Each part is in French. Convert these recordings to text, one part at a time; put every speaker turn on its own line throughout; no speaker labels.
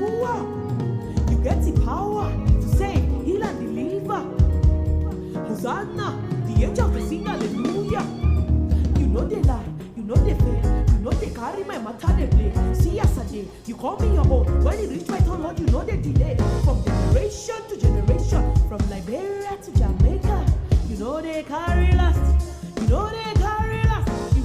Yeshua. You get the power to save, heal and deliver. Hosanna, the angels they sing hallelujah. You know they lie, you know they fail, you know they carry my matter they play. See yesterday, you call me your own. When it reach my turn, Lord, you know they delay. From generation to generation, from Liberia to Jamaica, you know they carry last. You know they carry last. You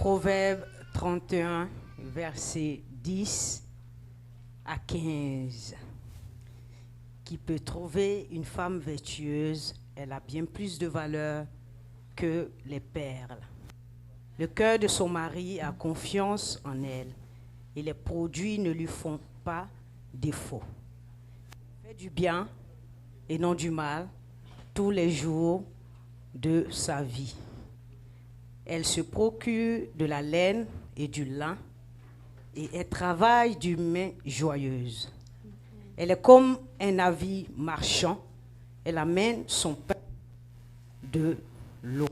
Proverbe 31, versets 10 à 15. Qui peut trouver une femme vertueuse, elle a bien plus de valeur que les perles. Le cœur de son mari a confiance en elle et les produits ne lui font pas défaut. Elle fait du bien et non du mal tous les jours de sa vie. Elle se procure de la laine et du lin et elle travaille d'une main joyeuse. Elle est comme un navire marchand. Elle amène son pain de l'eau.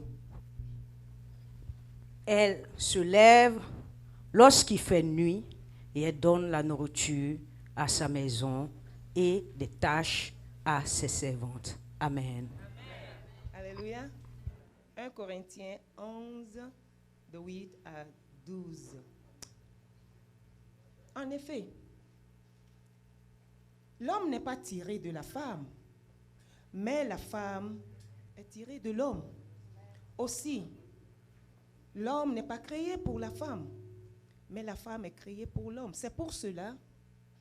Elle se lève lorsqu'il fait nuit et elle donne la nourriture à sa maison et des tâches à ses servantes. Amen.
Alléluia. 1 Corinthiens 11, de 8 à 12. En effet, l'homme n'est pas tiré de la femme, mais la femme est tirée de l'homme. Aussi, l'homme n'est pas créé pour la femme, mais la femme est créée pour l'homme. C'est pour cela,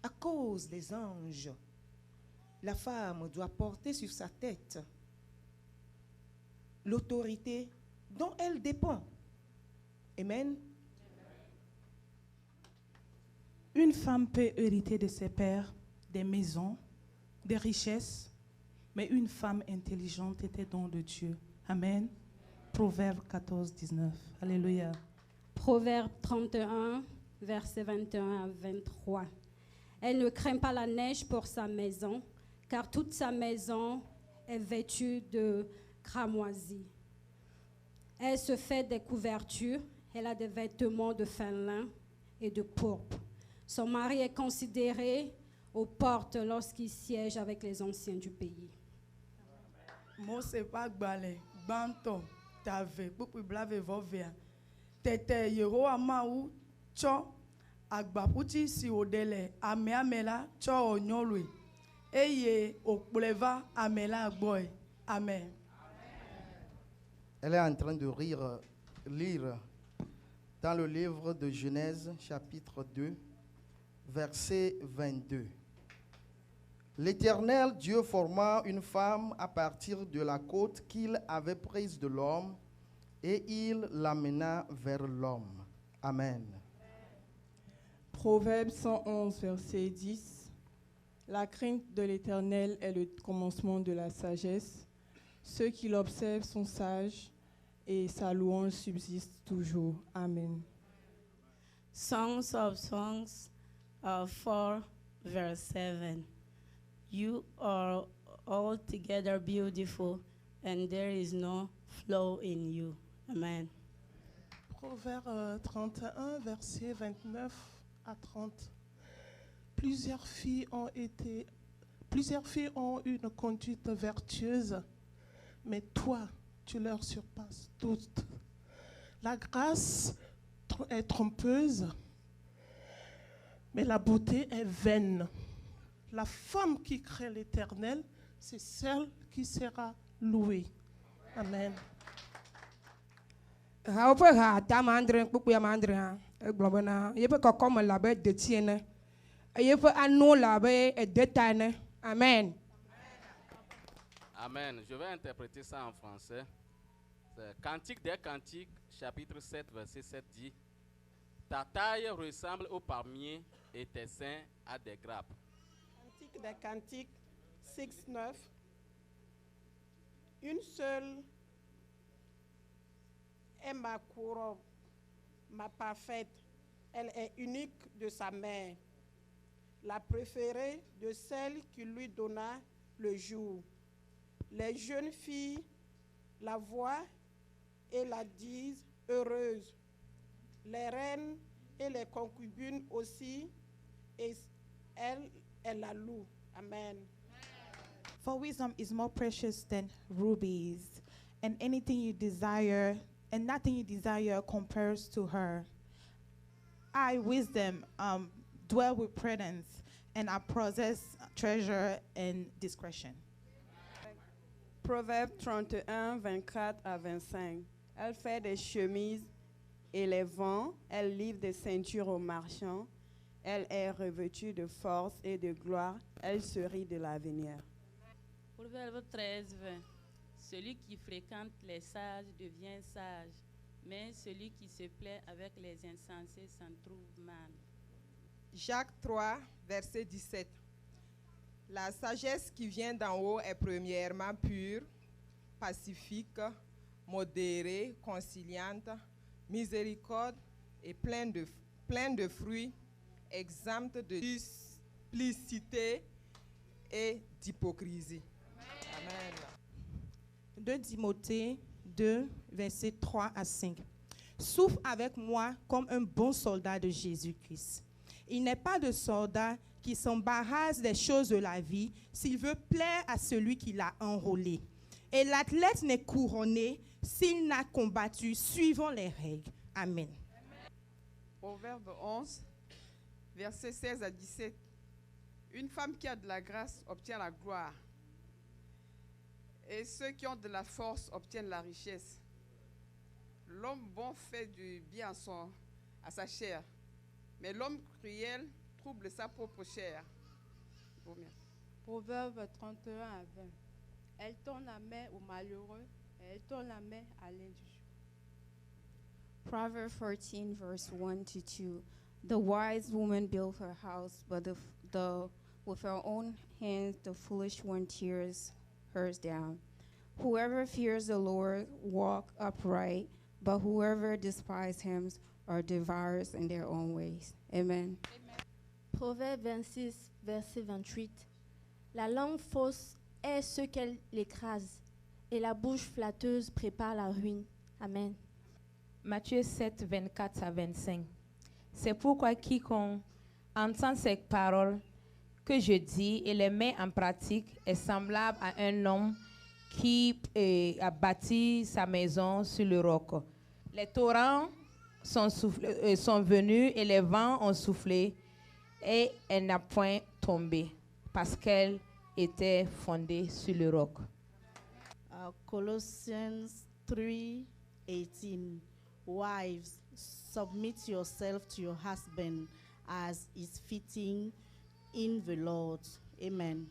à cause des anges, la femme doit porter sur sa tête l'autorité dont elle dépend. Amen.
Une femme peut hériter de ses pères des maisons, des richesses, mais une femme intelligente est un don de Dieu. Amen. Proverbe 14, 19. Alléluia.
Proverbe 31, versets 21 à 23. Elle ne craint pas la neige pour sa maison, car toute sa maison est vêtue de cramoisi. Elle se fait des couvertures, elle a des vêtements de fin lin et de pourpre. Son mari est considéré aux portes lorsqu'il siège avec les anciens du pays.
Mose pas gbale, banto, tave, pupu blave vovea. Tete Yehowa mau cho agbaputi si odele ame amela cho onyolwe. Eye okpleva amela agboy. Amen.
Elle est en train de lire dans le livre de Genèse, chapitre 2, verset 22. L'Éternel Dieu forma une femme à partir de la côte qu'il avait prise de l'homme et il l'amena vers l'homme. Amen.
Proverbe 111, verset 10. La crainte de l'Éternel est le commencement de la sagesse. Ceux qui l'observent sont sages et sa louange subsiste toujours. Amen.
Songs of Songs 4, verse 7. You are altogether beautiful, and there is no flaw in you. Amen.
Proverbe 31, verset 29 à 30. Plusieurs filles ont une conduite vertueuse, mais toi, tu leur surpasses toutes. La grâce est trompeuse, mais la beauté est vaine. La femme qui crée l'Éternel, c'est celle qui sera louée. Amen.
Ha ta mandre kpukpu ya mandre ha eglobena yepe kokoma labe de tiene yepe anu labe edetane. Amen.
Amen. Je vais interpréter ça en français. Cantique des Cantiques, chapitre 7, verset 7 dit: ta taille ressemble au palmier et tes seins à des grappes.
Cantique des Cantiques 6, 9. Une seule est ma couronne, ma parfaite. Elle est unique de sa mère, la préférée de celle qui lui donna le jour. Les jeunes filles la voient et la disent heureuse. Les reines et les concubines aussi, et elle la loue. Amen.
For wisdom is more precious than rubies, and anything you desire, and nothing you desire compares to her. I, wisdom, dwell with prudence, and I possess treasure and discretion.
Proverbe 31, 24 à 25. Elle fait des chemises et les vend, elle livre des ceintures aux marchands. Elle est revêtue de force et de gloire, elle se rit de l'avenir.
Proverbe 13, 20. Celui qui fréquente les sages devient sage, mais celui qui se plaît avec les insensés s'en trouve mal.
Jacques 3, verset 17. La sagesse qui vient d'en haut est premièrement pure, pacifique, modérée, conciliante, miséricorde et pleine de fruits, exempte de duplicité et d'hypocrisie. Amen.
2 Timothée 2, versets 3 à 5. Souffre avec moi comme un bon soldat de Jésus-Christ. Il n'est pas de soldat qui s'embarrasse des choses de la vie s'il veut plaire à celui qui l'a enrôlé. Et l'athlète n'est couronné s'il n'a combattu suivant les règles. Amen.
Proverbe 11, versets 16 à 17. Une femme qui a de la grâce obtient la gloire, et ceux qui ont de la force obtiennent la richesse. L'homme bon fait du bien à sa chair, mais l'homme cruel trouble sa propre chair.
Proverbe 31 à 20. Elle tend la main aux malheureux et elle tend la main à l'indigent.
Proverbs 14, verse 1 to 2. The wise woman builds her house, but with her own hands the foolish one tears hers down. Whoever fears the Lord walk upright, but whoever despises him or devours in their own ways. Amen.
Proverbe 26, verset 28. La langue fausse est ce qu'elle l'écrase, et la bouche flatteuse prépare la ruine. Amen.
Matthieu 7, 24 à 25. C'est pourquoi quiconque entend ces paroles que je dis et les met en pratique est semblable à un homme qui a bâti sa maison sur le roc. Les torrents sont venus et les vents ont soufflé et elle n'a point tombé parce qu'elle était fondée sur le roc.
Colossians 3:18. Wives, submit yourself to your husband as is fitting in the Lord. Amen.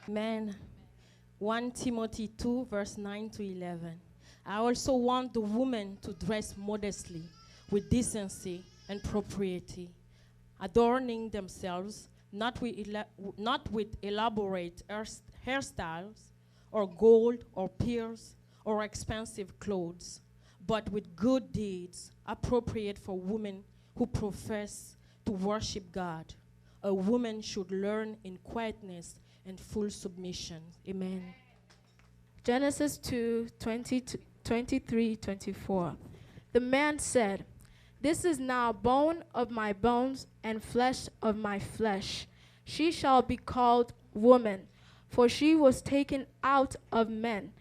Amen. 1 Timothy 2, verse 9 to 11. I also want the women to dress modestly, with decency and propriety, adorning themselves not with elaborate hairstyles or gold or pearls or expensive clothes, but with good deeds appropriate for women who profess to worship God. A woman should learn in quietness and full submission. Amen.
Genesis 2, 23, 24. The man said, "This is now bone of my bones and flesh of my flesh. She shall be called woman, for she was taken out of men.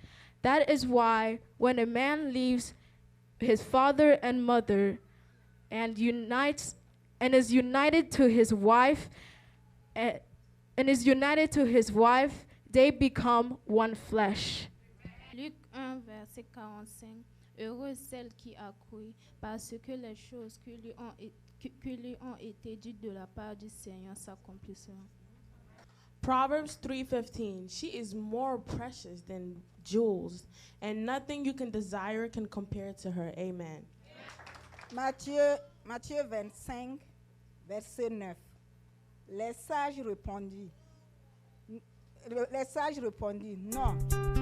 That is why when a man leaves his father and mother and unites and is united to his wife, they become one flesh.
Luc 1, verset 45. Heureuse celle qui a cru, parce que les choses qui lui ont été dites de la part du Seigneur s'accompliront.
Proverbs 3:15. She is more precious than jewels, and nothing you can desire can compare to her. Amen.
Matthieu 25, verset 9. Les sages répondirent, non,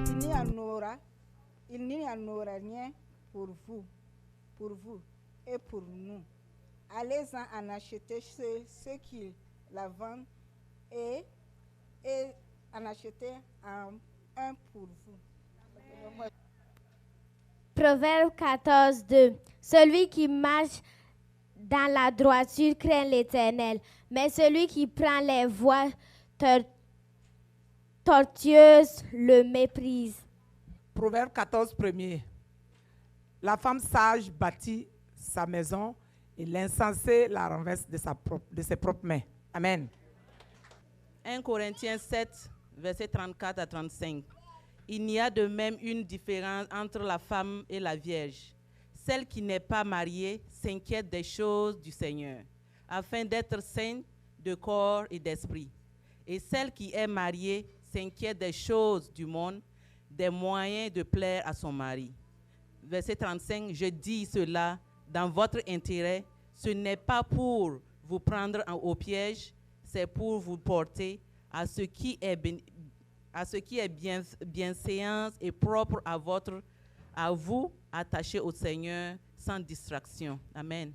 il n'y en aura rien pour vous et pour nous. Allez-en acheter ceux qui la vendent et en acheter un pour vous.
Proverbe 14, 2. Celui qui marche dans la droiture craint l'Éternel, mais celui qui prend les voies tortueuses le méprise.
Proverbe 14, 1er. La femme sage bâtit sa maison et l'insensé la renverse de ses propres mains. Amen.
1 Corinthiens 7, versets 34 à 35. Il n'y a de même une différence entre la femme et la vierge. Celle qui n'est pas mariée s'inquiète des choses du Seigneur, afin d'être sainte de corps et d'esprit. Et celle qui est mariée s'inquiète des choses du monde, des moyens de plaire à son mari. Verset 35, je dis cela dans votre intérêt, ce n'est pas pour vous prendre au piège, c'est pour vous porter à ce qui est bienséance et propre à vous, attaché au Seigneur, sans distraction. Amen.